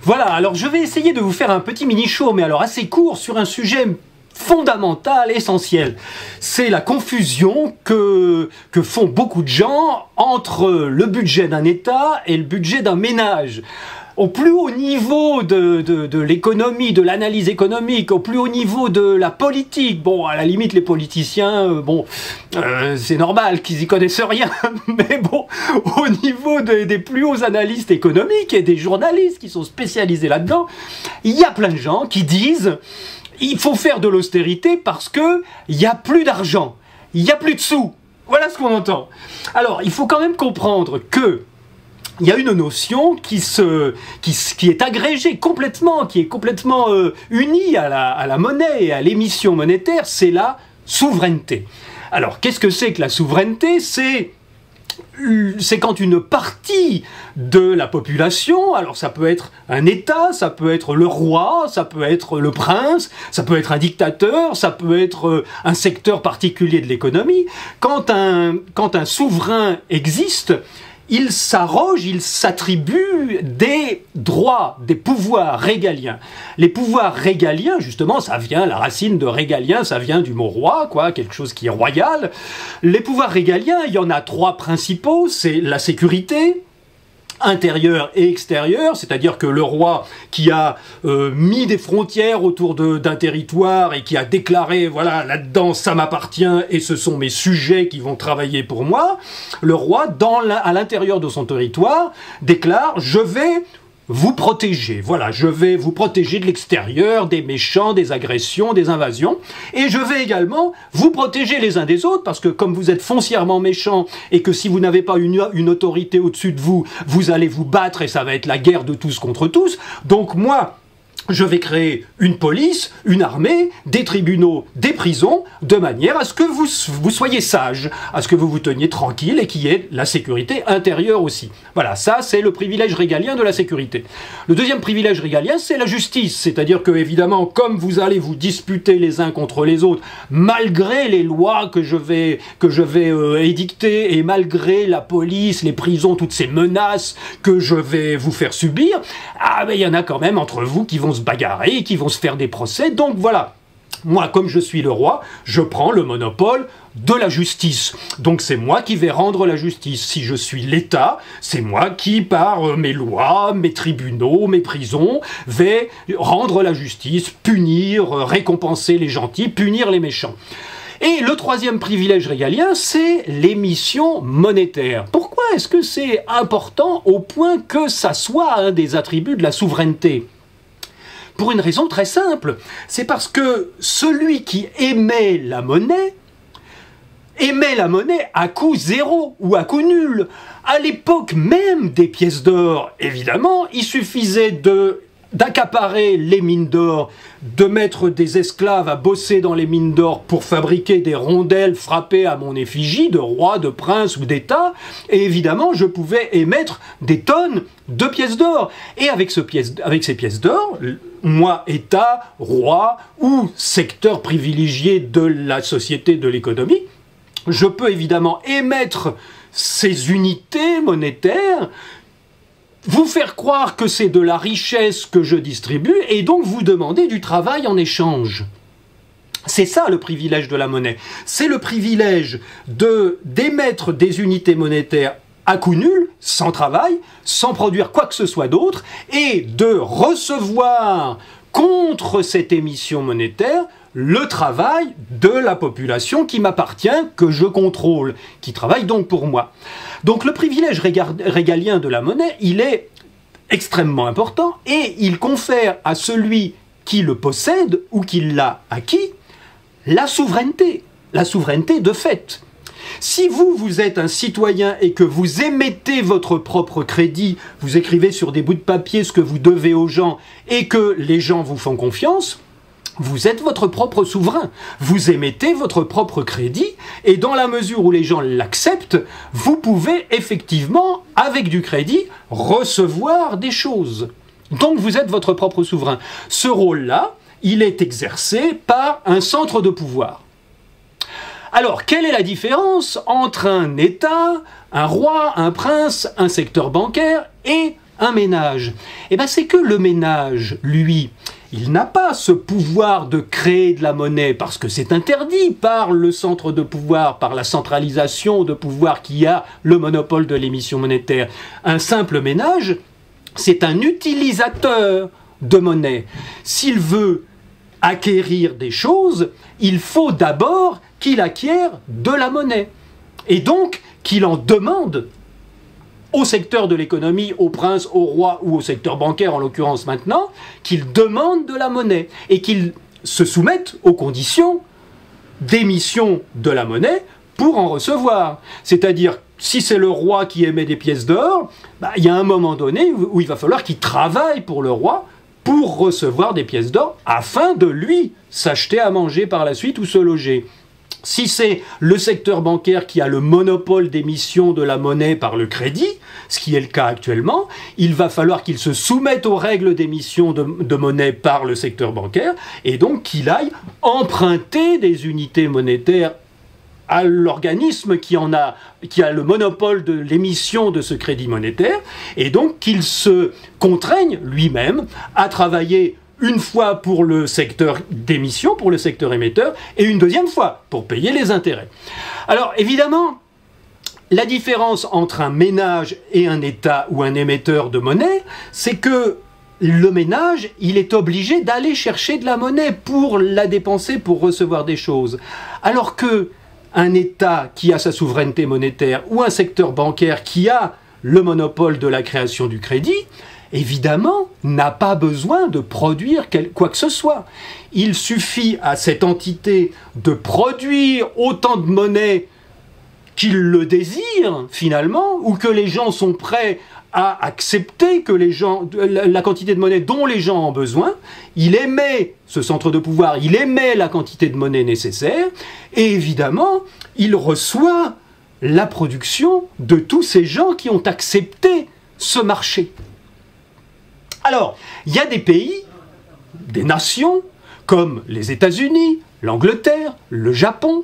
Voilà, alors je vais essayer de vous faire un petit mini-show, mais alors assez court, sur un sujet fondamental, essentiel. C'est la confusion que font beaucoup de gens entre le budget d'un État et le budget d'un ménage. Au plus haut niveau de l'économie, de l'analyse économique, au plus haut niveau de la politique, bon, à la limite, les politiciens, c'est normal qu'ils y connaissent rien, mais bon, au niveau des plus hauts analystes économiques et des journalistes qui sont spécialisés là-dedans, il y a plein de gens qui disent il faut faire de l'austérité parce que il y a plus d'argent, il y a plus de sous. Voilà ce qu'on entend. Alors, il faut quand même comprendre que il y a une notion qui est agrégée complètement, qui est complètement unie à la monnaie et à l'émission monétaire, c'est la souveraineté. Alors, qu'est-ce que c'est que la souveraineté ? C'est quand une partie de la population, alors ça peut être un État, ça peut être le roi, ça peut être le prince, ça peut être un dictateur, ça peut être un secteur particulier de l'économie, quand un souverain existe, il s'arroge, il s'attribue des droits, des pouvoirs régaliens. Les pouvoirs régaliens, justement, ça vient, la racine de régalien, ça vient du mot roi, quoi, quelque chose qui est royal. Les pouvoirs régaliens, il y en a trois principaux, c'est la sécurité, intérieur et extérieur, c'est-à-dire que le roi qui a mis des frontières autour d'un territoire et qui a déclaré, voilà, là-dedans ça m'appartient et ce sont mes sujets qui vont travailler pour moi, le roi, à l'intérieur de son territoire, déclare « je vais vous protéger, voilà, je vais vous protéger de l'extérieur, des méchants, des agressions, des invasions, et je vais également vous protéger les uns des autres, parce que comme vous êtes foncièrement méchants, et que si vous n'avez pas une autorité au-dessus de vous, vous allez vous battre, et ça va être la guerre de tous contre tous, donc moi, je vais créer une police, une armée, des tribunaux, des prisons, de manière à ce que vous soyez sages, à ce que vous vous teniez tranquille et qu'il y ait la sécurité intérieure aussi. Voilà, ça c'est le privilège régalien de la sécurité. Le deuxième privilège régalien, c'est la justice, c'est-à-dire que évidemment, comme vous allez vous disputer les uns contre les autres, malgré les lois que je vais édicter et malgré la police, les prisons, toutes ces menaces que je vais vous faire subir, il y en a quand même entre vous qui vont se bagarrer, qui vont se faire des procès, donc voilà. Moi, comme je suis le roi, je prends le monopole de la justice. Donc c'est moi qui vais rendre la justice. Si je suis l'État, c'est moi qui, par mes lois, mes tribunaux, mes prisons, vais rendre la justice, punir, récompenser les gentils, punir les méchants. Et le troisième privilège régalien, c'est l'émission monétaire. Pourquoi est-ce que c'est important au point que ça soit un des attributs de la souveraineté ? Pour une raison très simple, c'est parce que celui qui émet la monnaie à coût zéro ou à coût nul. À l'époque même des pièces d'or, évidemment, il suffisait d'accaparer les mines d'or, de mettre des esclaves à bosser dans les mines d'or pour fabriquer des rondelles frappées à mon effigie de roi, de prince ou d'État, et évidemment je pouvais émettre des tonnes de pièces d'or. Et avec ces pièces d'or, moi, État, roi ou secteur privilégié de la société, de l'économie, je peux évidemment émettre ces unités monétaires, vous faire croire que c'est de la richesse que je distribue et donc vous demander du travail en échange. C'est ça le privilège de la monnaie. C'est le privilège d'émettre des unités monétaires à coût nul, sans travail, sans produire quoi que ce soit d'autre, et de recevoir contre cette émission monétaire le travail de la population qui m'appartient, que je contrôle, qui travaille donc pour moi. Donc le privilège régalien de la monnaie, il est extrêmement important et il confère à celui qui le possède ou qui l'a acquis la souveraineté de fait. Si vous êtes un citoyen et que vous émettez votre propre crédit, vous écrivez sur des bouts de papier ce que vous devez aux gens et que les gens vous font confiance, vous êtes votre propre souverain. Vous émettez votre propre crédit et dans la mesure où les gens l'acceptent, vous pouvez effectivement, avec du crédit, recevoir des choses. Donc vous êtes votre propre souverain. Ce rôle-là, il est exercé par un centre de pouvoir. Alors, quelle est la différence entre un État, un roi, un prince, un secteur bancaire et un ménage? Eh bien, c'est que le ménage, lui, il n'a pas ce pouvoir de créer de la monnaie parce que c'est interdit par le centre de pouvoir, par la centralisation de pouvoir qui a le monopole de l'émission monétaire. Un simple ménage, c'est un utilisateur de monnaie. S'il veut acquérir des choses, il faut d'abord qu'il acquiert de la monnaie. Et donc, qu'il en demande au secteur de l'économie, au prince, au roi ou au secteur bancaire en l'occurrence maintenant, qu'il demande de la monnaie et qu'il se soumette aux conditions d'émission de la monnaie pour en recevoir. C'est-à-dire, si c'est le roi qui émet des pièces d'or, il y a un moment donné où il va falloir qu'il travaille pour le roi pour recevoir des pièces d'or afin de lui s'acheter à manger par la suite ou se loger. Si c'est le secteur bancaire qui a le monopole d'émission de la monnaie par le crédit, ce qui est le cas actuellement, il va falloir qu'il se soumette aux règles d'émission de monnaie par le secteur bancaire et donc qu'il aille emprunter des unités monétaires à l'organisme qui a le monopole de l'émission de ce crédit monétaire et donc qu'il se contraigne lui-même à travailler une fois pour le secteur d'émission, pour le secteur émetteur, et une deuxième fois pour payer les intérêts. Alors évidemment, la différence entre un ménage et un État ou un émetteur de monnaie, c'est que le ménage, il est obligé d'aller chercher de la monnaie pour la dépenser, pour recevoir des choses. Alors que un État qui a sa souveraineté monétaire ou un secteur bancaire qui a le monopole de la création du crédit, évidemment, n'a pas besoin de produire quoi que ce soit. Il suffit à cette entité de produire autant de monnaie qu'il le désire, finalement, ou que les gens sont prêts à accepter que la quantité de monnaie dont les gens ont besoin. Il émet, ce centre de pouvoir, il émet la quantité de monnaie nécessaire, et évidemment, il reçoit la production de tous ces gens qui ont accepté ce marché. Alors, il y a des pays, des nations, comme les États-Unis, l'Angleterre, le Japon,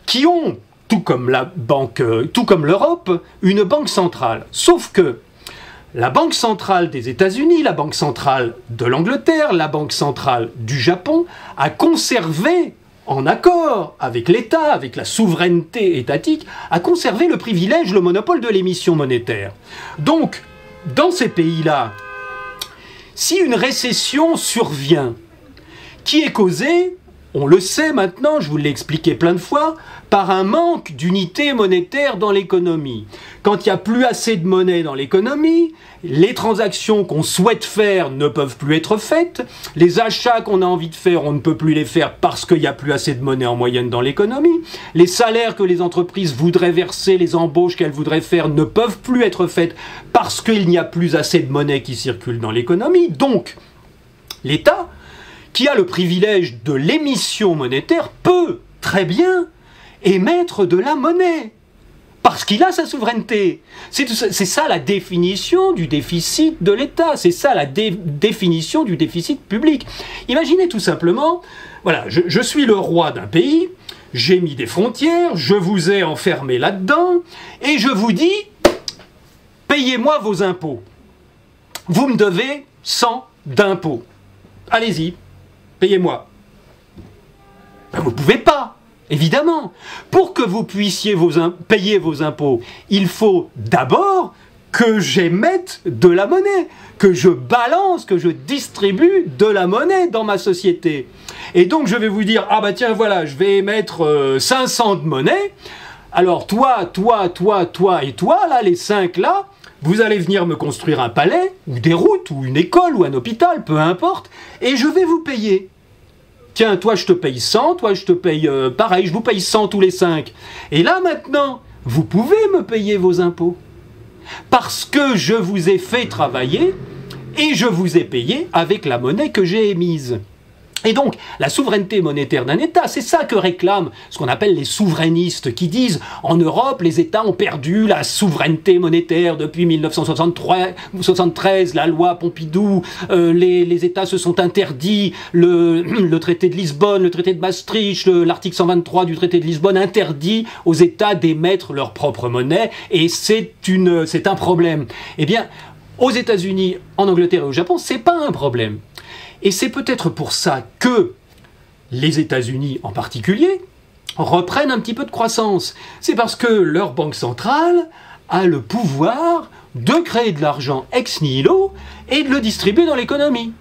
qui ont, tout comme l'Europe, une banque centrale. Sauf que la banque centrale des États-Unis, la banque centrale de l'Angleterre, la banque centrale du Japon a conservé, en accord avec l'État, avec la souveraineté étatique, a conservé le privilège, le monopole de l'émission monétaire. Donc, dans ces pays-là, si une récession survient, qui est causée, on le sait maintenant, je vous l'ai expliqué plein de fois, par un manque d'unité monétaire dans l'économie. Quand il n'y a plus assez de monnaie dans l'économie, les transactions qu'on souhaite faire ne peuvent plus être faites, les achats qu'on a envie de faire, on ne peut plus les faire parce qu'il n'y a plus assez de monnaie en moyenne dans l'économie, les salaires que les entreprises voudraient verser, les embauches qu'elles voudraient faire ne peuvent plus être faites parce qu'il n'y a plus assez de monnaie qui circule dans l'économie. Donc, l'État, qui a le privilège de l'émission monétaire, peut très bien émettre de la monnaie, parce qu'il a sa souveraineté. C'est ça la définition du déficit de l'État, c'est ça la définition du déficit public. Imaginez tout simplement, voilà, je suis le roi d'un pays, j'ai mis des frontières, je vous ai enfermé là-dedans, et je vous dis, payez-moi vos impôts. Vous me devez 100 d'impôts. Allez-y, payez-moi. Ben, vous ne pouvez pas. Évidemment, pour que vous puissiez payer vos impôts, il faut d'abord que j'émette de la monnaie, que je balance, que je distribue de la monnaie dans ma société. Et donc je vais vous dire, ah bah tiens voilà, je vais émettre 500 de monnaie, alors toi et toi, là, les 5 là, vous allez venir me construire un palais, ou des routes, ou une école, ou un hôpital, peu importe, et je vais vous payer. Tiens, toi je te paye 100, toi je te paye pareil, je vous paye 100 tous les 5. Et là maintenant, vous pouvez me payer vos impôts. Parce que je vous ai fait travailler et je vous ai payé avec la monnaie que j'ai émise. Et donc, la souveraineté monétaire d'un État, c'est ça que réclament ce qu'on appelle les souverainistes, qui disent en Europe, les États ont perdu la souveraineté monétaire depuis 1973, la loi Pompidou, les États se sont interdits, le traité de Lisbonne, le traité de Maastricht, l'article 123 du traité de Lisbonne interdit aux États d'émettre leur propre monnaie, et c'est un problème. Eh bien, Aux États-Unis, en Angleterre et au Japon, c'est pas un problème. Et c'est peut-être pour ça que les États-Unis en particulier reprennent un petit peu de croissance. C'est parce que leur banque centrale a le pouvoir de créer de l'argent ex nihilo et de le distribuer dans l'économie.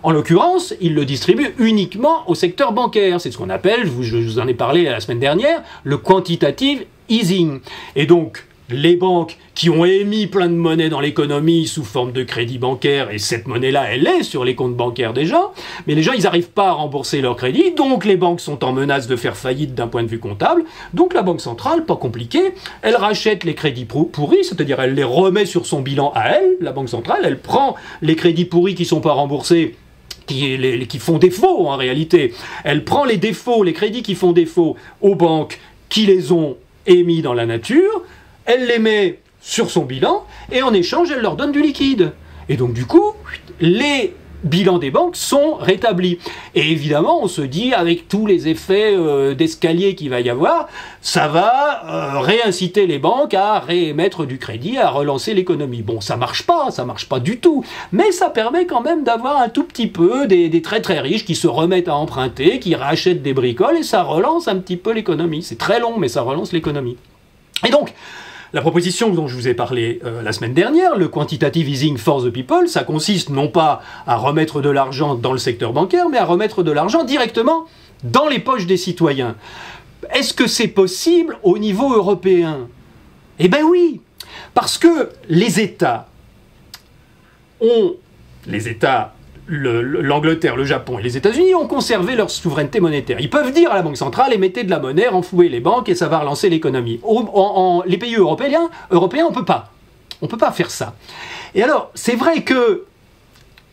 En l'occurrence, il le distribue uniquement au secteur bancaire. C'est ce qu'on appelle, je vous en ai parlé la semaine dernière, le quantitative easing. Et donc, les banques qui ont émis plein de monnaie dans l'économie sous forme de crédit bancaire, et cette monnaie-là, elle est sur les comptes bancaires des gens, mais les gens, ils n'arrivent pas à rembourser leur crédit, donc les banques sont en menace de faire faillite d'un point de vue comptable. Donc la Banque centrale, pas compliqué, elle rachète les crédits pourris, c'est-à-dire elle les remet sur son bilan à elle, la Banque centrale, elle prend les crédits pourris qui ne sont pas remboursés, qui font défaut en réalité. Elle prend les défauts, les crédits qui font défaut aux banques qui les ont émis dans la nature, elle les met sur son bilan, et en échange, elle leur donne du liquide. Et donc, du coup, les bilans des banques sont rétablis. Et évidemment, on se dit, avec tous les effets d'escalier qu'il va y avoir, ça va réinciter les banques à réémettre du crédit, à relancer l'économie. Bon, ça marche pas du tout. Mais ça permet quand même d'avoir un tout petit peu des très très riches qui se remettent à emprunter, qui rachètent des bricoles, et ça relance un petit peu l'économie. C'est très long, mais ça relance l'économie. Et donc, la proposition dont je vous ai parlé la semaine dernière, le quantitative easing for the people, ça consiste non pas à remettre de l'argent dans le secteur bancaire, mais à remettre de l'argent directement dans les poches des citoyens. Est-ce que c'est possible au niveau européen? Eh bien oui, parce que les États l'Angleterre, le Japon et les États-Unis ont conservé leur souveraineté monétaire. Ils peuvent dire à la Banque centrale, émettez de la monnaie, renflouez les banques et ça va relancer l'économie. Les pays européens, on peut pas. On peut pas faire ça. Et alors, c'est vrai que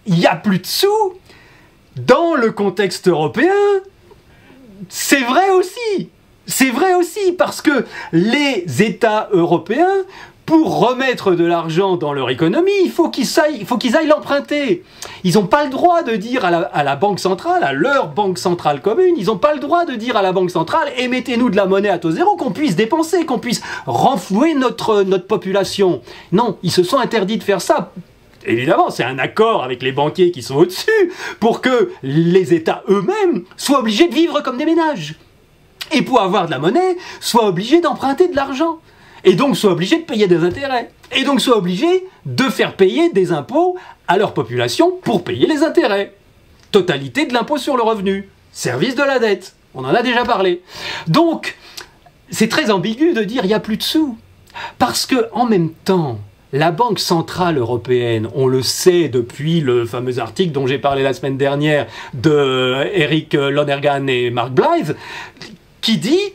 il n'y a plus de sous dans le contexte européen. C'est vrai aussi. C'est vrai aussi parce que les États européens, pour remettre de l'argent dans leur économie, il faut qu'ils aillent l'emprunter. Ils n'ont pas le droit de dire à la Banque centrale, à leur Banque centrale commune, ils n'ont pas le droit de dire à la Banque centrale, émettez-nous de la monnaie à taux zéro, qu'on puisse dépenser, qu'on puisse renflouer notre population. Non, ils se sont interdits de faire ça. Évidemment, c'est un accord avec les banquiers qui sont au-dessus, pour que les États eux-mêmes soient obligés de vivre comme des ménages. Et pour avoir de la monnaie, soient obligés d'emprunter de l'argent. Et donc soient obligés de payer des intérêts. Et donc soient obligés de faire payer des impôts à leur population pour payer les intérêts. Totalité de l'impôt sur le revenu. Service de la dette. On en a déjà parlé. Donc, c'est très ambigu de dire il n'y a plus de sous. Parce que, en même temps, la Banque centrale européenne, on le sait depuis le fameux article dont j'ai parlé la semaine dernière de Eric Lonergan et Mark Blyth, qui dit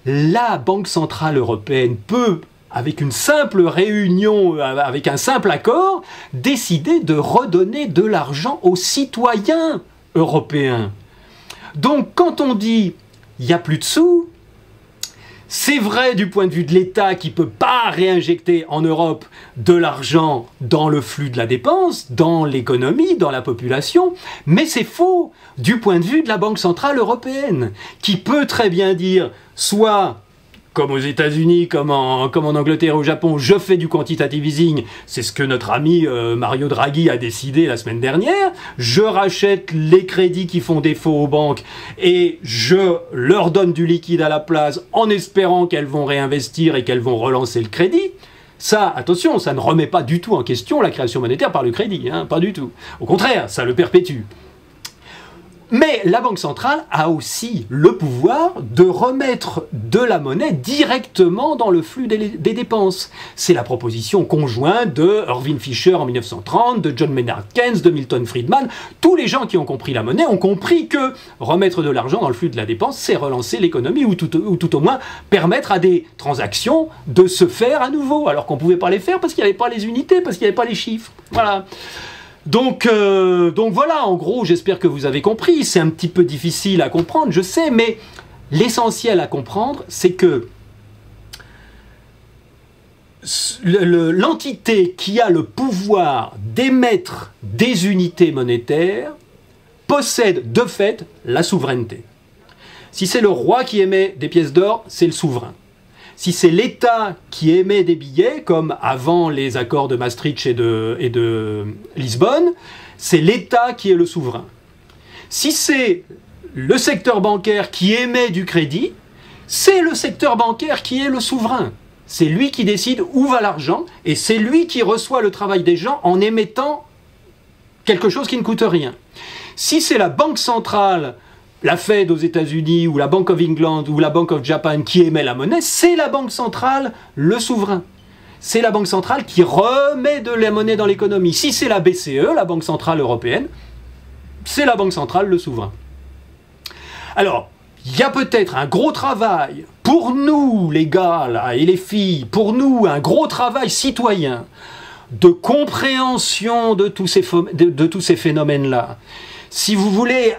la Banque centrale européenne peut, avec une simple réunion, avec un simple accord, décider de redonner de l'argent aux citoyens européens. Donc quand on dit il n'y a plus de sous, c'est vrai du point de vue de l'État qui ne peut pas réinjecter en Europe de l'argent dans le flux de la dépense, dans l'économie, dans la population, mais c'est faux du point de vue de la Banque centrale européenne, qui peut très bien dire soit, comme aux États-Unis, comme en Angleterre et au Japon, je fais du quantitative easing, c'est ce que notre ami Mario Draghi a décidé la semaine dernière, je rachète les crédits qui font défaut aux banques et je leur donne du liquide à la place en espérant qu'elles vont réinvestir et qu'elles vont relancer le crédit. Ça, attention, ça ne remet pas du tout en question la création monétaire par le crédit, hein, pas du tout. Au contraire, ça le perpétue. Mais la Banque centrale a aussi le pouvoir de remettre de la monnaie directement dans le flux des dépenses. C'est la proposition conjointe de Irving Fisher en 1930, de John Maynard Keynes, de Milton Friedman. Tous les gens qui ont compris la monnaie ont compris que remettre de l'argent dans le flux de la dépense, c'est relancer l'économie ou tout au moins permettre à des transactions de se faire à nouveau, alors qu'on ne pouvait pas les faire parce qu'il n'y avait pas les unités, parce qu'il n'y avait pas les chiffres. Voilà. Donc voilà, en gros, j'espère que vous avez compris. C'est un petit peu difficile à comprendre, je sais, mais l'essentiel à comprendre, c'est que l'entité qui a le pouvoir d'émettre des unités monétaires possède de fait la souveraineté. Si c'est le roi qui émet des pièces d'or, c'est le souverain. si c'est l'État qui émet des billets, comme avant les accords de Maastricht et de Lisbonne, c'est l'État qui est le souverain. Si c'est le secteur bancaire qui émet du crédit, c'est le secteur bancaire qui est le souverain. C'est lui qui décide où va l'argent et c'est lui qui reçoit le travail des gens en émettant quelque chose qui ne coûte rien. Si c'est la banque centrale, la Fed aux États-Unis ou la Bank of England ou la Bank of Japan qui émet la monnaie, c'est la banque centrale le souverain. C'est la banque centrale qui remet de la monnaie dans l'économie. Si c'est la BCE, la Banque centrale européenne, c'est la banque centrale le souverain. Alors, il y a peut-être un gros travail pour nous, les gars là, et les filles, pour nous, un gros travail citoyen de compréhension de tous ces phénomènes-là. Si vous voulez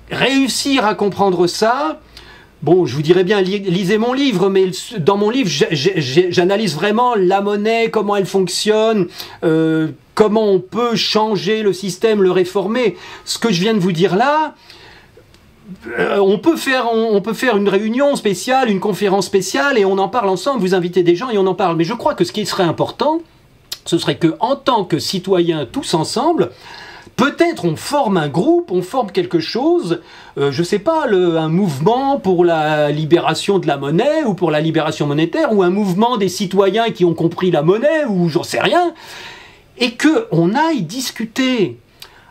réussir à comprendre ça, bon, je vous dirais bien, lisez mon livre, mais dans mon livre, j'analyse vraiment la monnaie, comment elle fonctionne, comment on peut changer le système, le réformer. Ce que je viens de vous dire là, on peut faire une réunion spéciale, une conférence spéciale, et on en parle ensemble, vous invitez des gens et on en parle. Mais je crois que ce qui serait important, ce serait qu'en tant que citoyens, tous ensemble, peut-être on forme un groupe, on forme quelque chose, je sais pas, un mouvement pour la libération de la monnaie, ou pour la libération monétaire, ou un mouvement des citoyens qui ont compris la monnaie, ou j'en sais rien, et qu'on aille discuter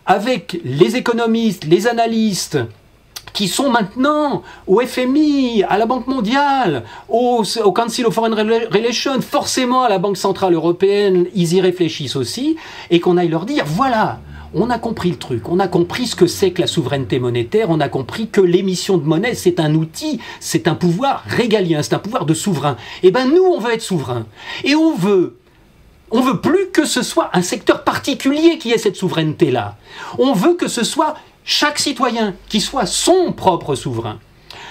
avec les économistes, les analystes, qui sont maintenant au FMI, à la Banque mondiale, au Council of Foreign Relations, forcément à la Banque centrale européenne, ils y réfléchissent aussi, et qu'on aille leur dire, voilà, on a compris le truc, on a compris ce que c'est que la souveraineté monétaire, on a compris que l'émission de monnaie, c'est un outil, c'est un pouvoir régalien, c'est un pouvoir de souverain. Et ben nous, on veut être souverain. Et on veut plus que ce soit un secteur particulier qui ait cette souveraineté-là. On veut que ce soit chaque citoyen qui soit son propre souverain.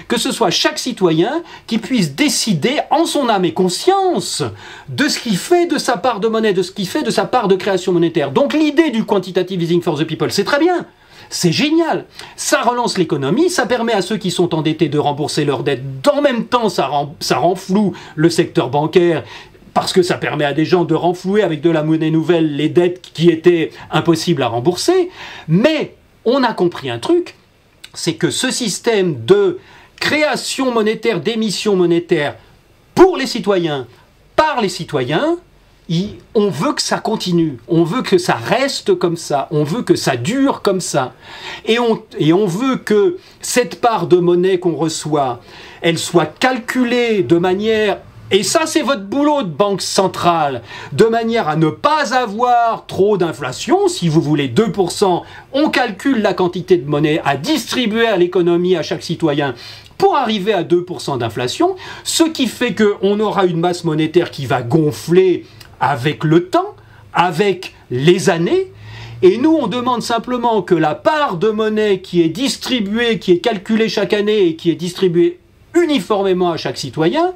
Que ce soit chaque citoyen qui puisse décider en son âme et conscience de ce qu'il fait de sa part de monnaie, de ce qu'il fait de sa part de création monétaire. Donc l'idée du quantitative easing for the people, c'est très bien, c'est génial. Ça relance l'économie, ça permet à ceux qui sont endettés de rembourser leurs dettes. En même temps, ça rend flou le secteur bancaire, parce que ça permet à des gens de renflouer avec de la monnaie nouvelle les dettes qui étaient impossibles à rembourser. Mais on a compris un truc, c'est que ce système de création monétaire, d'émission monétaire pour les citoyens, par les citoyens, on veut que ça continue, on veut que ça reste comme ça, on veut que ça dure comme ça. Et on veut que cette part de monnaie qu'on reçoit, elle soit calculée de manière... Et ça, c'est votre boulot de banque centrale, de manière à ne pas avoir trop d'inflation. Si vous voulez 2%, on calcule la quantité de monnaie à distribuer à l'économie, à chaque citoyen, pour arriver à 2% d'inflation, ce qui fait qu'on aura une masse monétaire qui va gonfler avec le temps, avec les années. Et nous, on demande simplement que la part de monnaie qui est distribuée, qui est calculée chaque année et qui est distribuée uniformément à chaque citoyen,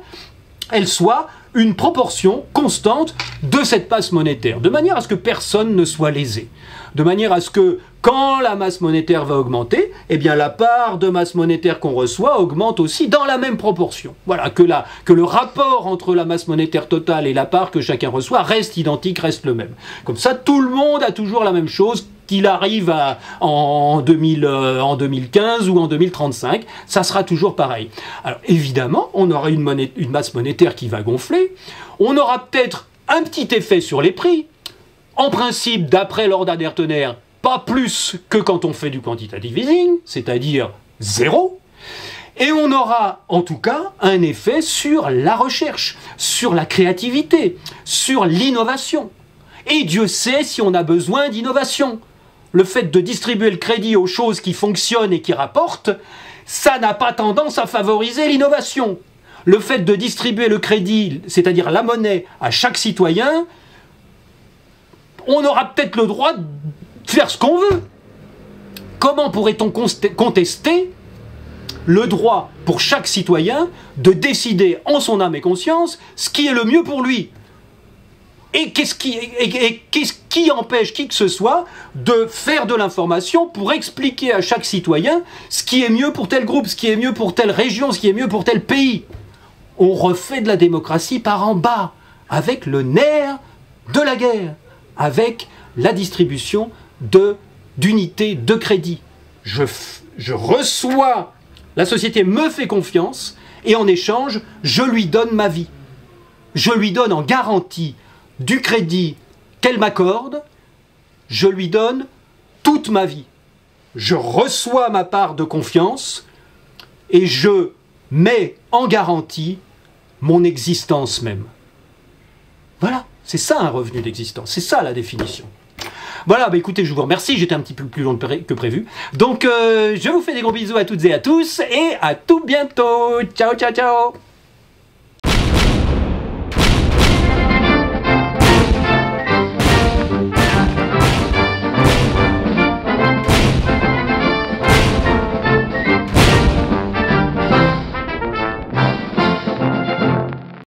elle soit une proportion constante de cette masse monétaire, de manière à ce que personne ne soit lésé. De manière à ce que, quand la masse monétaire va augmenter, eh bien la part de masse monétaire qu'on reçoit augmente aussi dans la même proportion. Voilà, que le rapport entre la masse monétaire totale et la part que chacun reçoit reste identique, reste le même. Comme ça, tout le monde a toujours la même chose, qu'il arrive en 2015 ou en 2035, ça sera toujours pareil. Alors évidemment, on aura une masse monétaire qui va gonfler, on aura peut-être un petit effet sur les prix, en principe, d'après Lord Adertoner, pas plus que quand on fait du quantitative easing, c'est-à-dire 0, et on aura en tout cas un effet sur la recherche, sur la créativité, sur l'innovation. Et Dieu sait si on a besoin d'innovation. Le fait de distribuer le crédit aux choses qui fonctionnent et qui rapportent, ça n'a pas tendance à favoriser l'innovation. Le fait de distribuer le crédit, c'est-à-dire la monnaie, à chaque citoyen, on aura peut-être le droit de faire ce qu'on veut. Comment pourrait-on contester le droit pour chaque citoyen de décider en son âme et conscience ce qui est le mieux pour lui ? Et qu'est-ce qui empêche qui que ce soit de faire de l'information pour expliquer à chaque citoyen ce qui est mieux pour tel groupe, ce qui est mieux pour telle région, ce qui est mieux pour tel pays ? on refait de la démocratie par en bas, avec le nerf de la guerre, avec la distribution d'unités de crédit. Je reçois, la société me fait confiance, et en échange, je lui donne ma vie. Je lui donne en garantie du crédit qu'elle m'accorde, je lui donne toute ma vie. Je reçois ma part de confiance et je mets en garantie mon existence même. Voilà, c'est ça un revenu d'existence, c'est ça la définition. Voilà, bah écoutez, je vous remercie, j'étais un petit peu plus long que prévu. Donc, je vous fais des gros bisous à toutes et à tous, et à tout bientôt. Ciao, ciao, ciao.